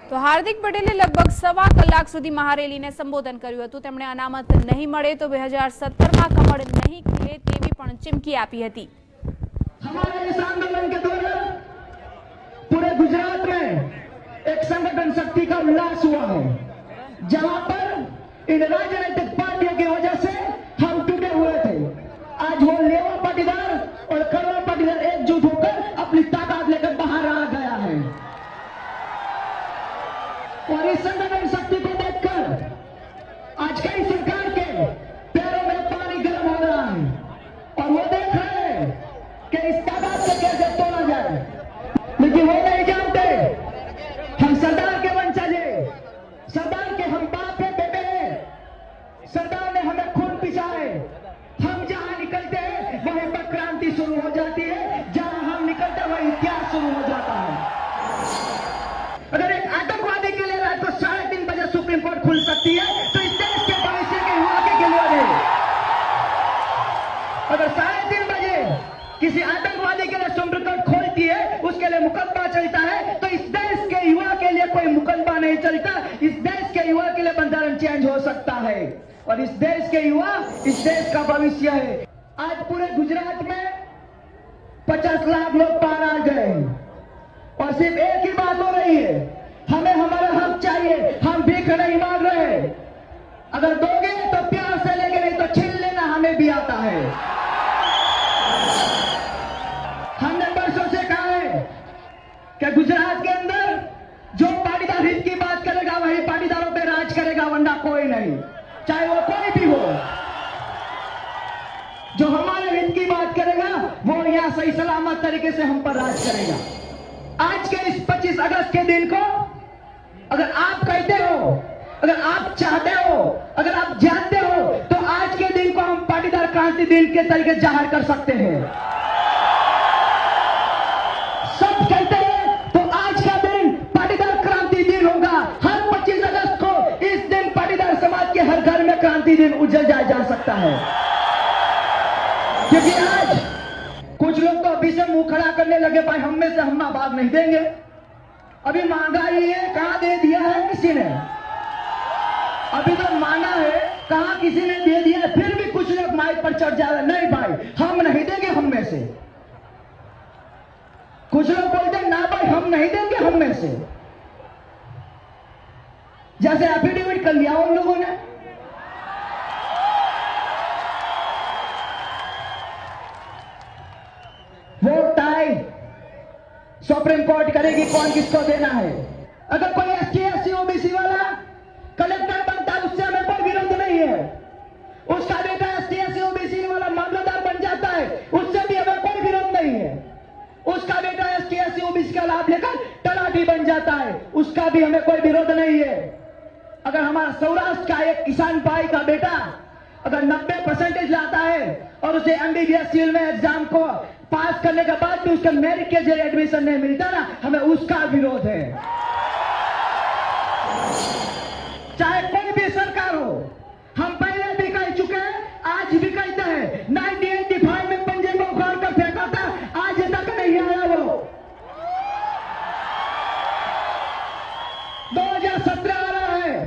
તો હાર્દિક પટેલે લગભગ 1.25 કલાક સુધી મહારેલીને સંબોધન કર્યું હતું। તેમણે અનામત નહીં મળે તો 2017માં કમળ નહીં ખીલે તેવી પણ ચીમકી આપી હતી। हमारे इस आंदोलन के दौरान पूरे गुजरात में एक संगठन शक्ति का उल्लास हुआ है, जहां पर इन राजनीतिक पार्टियों की वजह से हम टूटे हुए थे। आज वो लेवा पाटीदार और करोड़ पाटीदार एकजुट होकर अपनी ताकत लेकर बाहर आ गया है और इस संगठन शक्ति को देखकर आज कई सरकार के पैरों में पानी गर्म हो रहा है और वो देख रहे हैं कि इस ताकत को कैसे तोड़ा जाए, लेकिन वो नहीं जानते हम सरदार के वंशज हैं, सरदार के हम बाप है, बेटे हैं। सरदार ने हमें खून पिसा है। हम जहां निकलते हैं वहीं पर क्रांति शुरू हो जाती है, जहां हम निकलते हैं वहीं इतिहास शुरू हो जाता है। अगर एक आतंकवादी के लिए रात को 3:30 बजे सुप्रीम कोर्ट खुल सकती है तो इस देश के भविष्य के युवा के लिए है। अगर 3:30 बजे किसी आतंकवादी के लिए सुप्रीम कोर्ट खोलती है, उसके लिए मुकदमा चलता है, तो इस देश के युवा के लिए कोई मुकदमा नहीं चलता। इस देश के युवा के लिए बंधारण चेंज हो सकता है और इस देश के युवा इस देश का भविष्य है। आज पूरे गुजरात में 50 लाख लोग पार आ गए और सिर्फ एक ही बात हो रही है, हमें हमारा हक चाहिए। हम भीख नहीं मांग रहे, अगर दोगे तो प्यार से लेके, नहीं तो छीन लेना हमें भी आता है। हमने वर्षों से कहा है कि गुजरात के अंदर जो पाटीदार हित की बात करेगा वही पाटीदारों पे राज करेगा, वरना कोई नहीं, चाहे वो कोई भी हो। जो हमारे हित की बात करेगा वो यहां सही सलामत तरीके से हम पर राज करेगा। आज के इस 25 अगस्त के दिन को अगर आप कहते हो, अगर आप चाहते हो, अगर आप जानते हो, तो आज के दिन को हम पाटीदार क्रांति दिन के तरीके जाहिर कर सकते हैं। सब कहते हैं तो आज का दिन पाटीदार क्रांति दिन होगा। हर 25 अगस्त को इस दिन पाटीदार समाज के हर घर में क्रांति दिन उजाला जा सकता है, क्योंकि आज कुछ लोग तो अभी से मुंह खड़ा करने लगे, भाई हम में से हम भाग नहीं देंगे। अभी महंगाई है, कहां दे दिया है किसी ने? अभी तो मांगा है, कहां किसी ने दे दिया है? फिर भी कुछ लोग माइक पर चढ़ जा रहे हैं, नहीं भाई हम नहीं देंगे हम में से। कुछ लोग बोलते हैं ना भाई हम नहीं देंगे हम में से, जैसे एफिडेविट कर लिया उन लोगों ने। वोट टाई सुप्रीम कोर्ट करेगी कौन किसको देना है। अगर कोई एसटी एससी ओबीसी वाला कलेक्टर बनता है उससे हमें कोई विरोध नहीं है। उसका बेटा एसटी एससी ओबीसी वाला मामलेदार बन जाता है, उससे भी हमें कोई विरोध नहीं है। उसका बेटा एसटी एससी ओबीसी का लाभ लेकर तलाटी बन जाता है, उसका भी हमें कोई विरोध नहीं है। अगर हमारा सौराष्ट्र का एक किसान भाई का बेटा अगर 90% लाता है और उसे एमबीबीएस सिविल में एग्जाम को पास करने के बाद भी उसका मेरिट के जरिए एडमिशन नहीं मिलता ना, हमें उसका विरोध है। चाहे कोई भी सरकार हो, हम पहले भी कह चुके हैं, आज भी कहते हैं। 1985 में पंजे को उखाड़ कर फेंका था, आज तक नहीं आया वो। 2017 आ रहा है,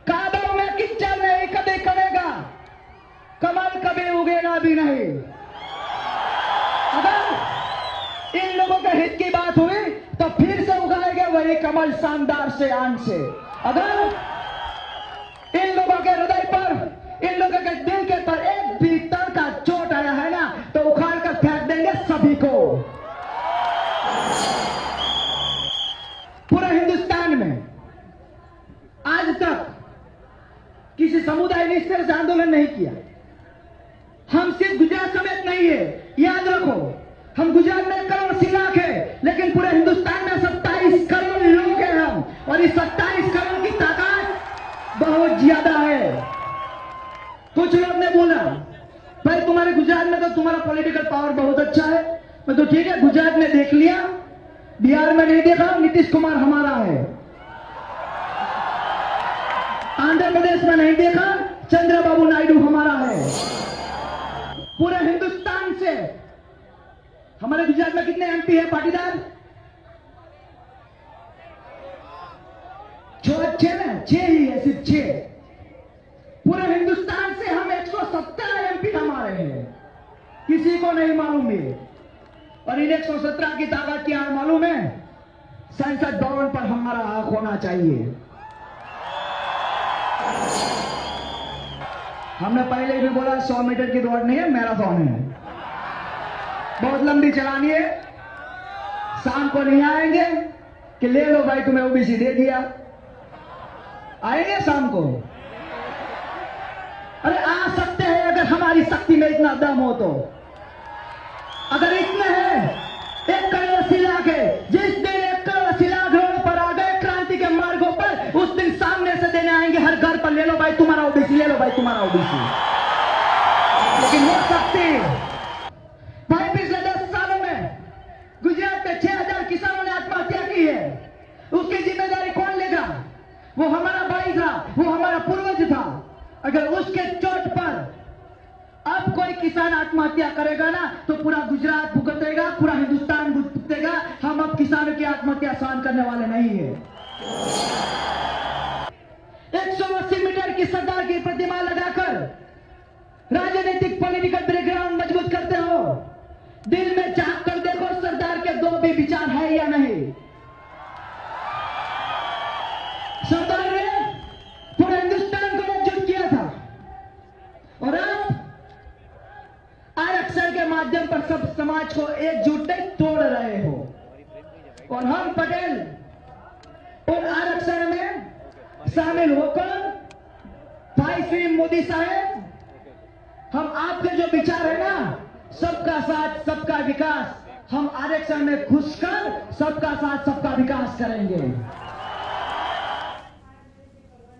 कादव में किच्चर नहीं कभी करेगा, कमल कभी उगेगा भी नहीं। अगर इन लोगों के हित की बात हुई तो फिर से उगाएंगे वही कमल शानदार से आन से। अगर इन लोगों के हृदय पर, इन लोगों के दिल के पर एक भी तर का चोट आया है ना, तो उखाड़ कर फेंक देंगे सभी को। पूरे हिंदुस्तान में आज तक किसी समुदाय ने इस तरह से आंदोलन नहीं किया। हम सिर्फ गुजरात समेत नहीं है, याद रखो, हम गुजरात में 1 करोड़ 80 लाख है, लेकिन पूरे हिंदुस्तान में 27 करोड़ लोग हैं हम, और इस 27 करोड़ की ताकत बहुत ज्यादा है। कुछ लोग ने बोला भाई तुम्हारे गुजरात में तो तुम्हारा पॉलिटिकल पावर बहुत अच्छा है। मैं तो ठीक है, गुजरात में देख लिया, बिहार में नहीं देखा, नीतीश कुमार हमारा है। आंध्र प्रदेश में नहीं देखा, चंद्रबाबू नायडू हमारा है। पूरे हिंदुस्तान से हमारे गुजरात में कितने एमपी है पाटीदार? 6 ना, 6 ही है, सिर्फ 6। पूरे हिंदुस्तान से हम 117 एमपी हमारे हैं, किसी को नहीं मालूम है। और इन 117 की ताकत क्या है मालूम है? संसद भवन पर हमारा हक होना चाहिए। हमने पहले भी बोला 100 मीटर की दौड़ नहीं है, मैराथन है, बहुत लंबी चलानी है। शाम को नहीं आएंगे कि ले लो भाई तुम्हें ओबीसी दे दिया, आएंगे शाम को? अरे आ सकते हैं अगर हमारी शक्ति में इतना दम हो तो। अगर इतने हैं 1 करोड़ 80 लाख है, जिस दिन 1 करोड़ 80 लाख रोड पर आ गए क्रांति के मार्गों पर, उस दिन सामने से देने आएंगे हर घर पर, ले लो भाई तुम्हारा ओबीसी, ले लो भाई तुम्हारा ओबीसी। लेकिन हो सकती भाई पिछले 10 सालों में गुजरात में 6000 किसानों ने आत्महत्या की है, उसकी जिम्मेदारी कौन लेगा? वो हमारा भाई था, वो हमारा पूर्वज था। अगर उसके चोट पर अब कोई किसान आत्महत्या करेगा ना तो पूरा गुजरात भुगतेगा, पूरा हिंदुस्तान भुगतेगा। हम अब किसानों की आत्महत्या सहन करने वाले नहीं है। 180 मीटर की सरदार की प्रतिमा लगाकर राजनीतिक पॉलिटिकल बैकग्राउंड मजबूत करते हो, दिल में झांक कर देखो सरदार के 2 भी विचार है या नहीं। सरदार ने पूरे हिंदुस्तान को एकजुट किया था, और अब आरक्षण के माध्यम पर सब समाज को एकजुट तोड़ रहे हो। और हम पटेल उन आरक्षण में शामिल होकर भाई श्री मोदी साहब, हम आपके जो विचार है ना, सबका साथ सबका विकास, हम आरक्षण में घुसकर सबका साथ सबका विकास करेंगे।